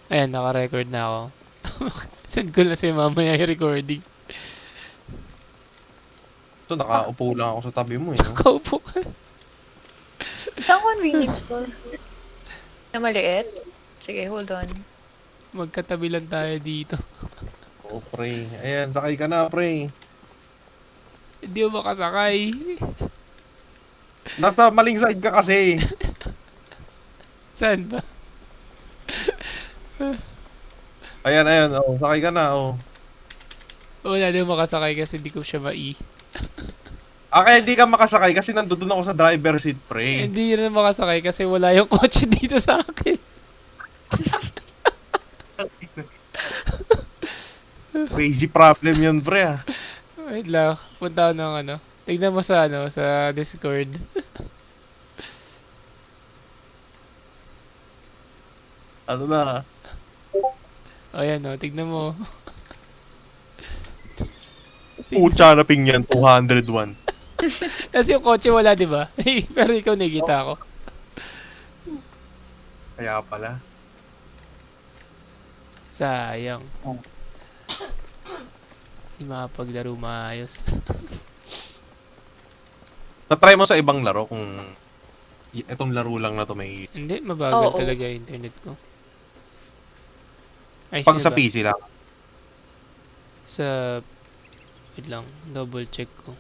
Ayan, naka-record na ako. Send ko na sa'yo mamaya yung recording. Ito, nakaupo lang ako sa tabi mo eh. No? Kaupo ka. Saan convenience store? Na maliit? Sige, hold on. Magkatabi lang tayo dito. Oo, pre. Ayan, sakay ka na, pre. Hindi mo makasakay. Nasa maling side ka kasi. Saan ba? Ayan, ayan. Oh, sakay ka na, oh. Wala din makasakay kasi hindi ko siya Kaya hindi ka makasakay kasi nandun ako sa driver seat, pre. Hindi rin makasakay kasi wala yung kotse dito sa akin. Crazy problem yun, pre, ah. Wait lang. Punta ako ng ano. Tignan mo sa ano, sa Discord. Ano na? O yan o, tignan mo. Pucha na ping yan, 201. Kasi yung kotse wala, di ba? Pero ikaw nakikita ko. Kaya pala. Sayang. Hindi makapaglaro maayos. Na-try mo sa ibang laro kung itong laro lang na to may... Hindi, mabagal Oo. talaga yung internet ko. Ay, Pag sino sa ba? PC lang. Sa... Wait lang, double check ko.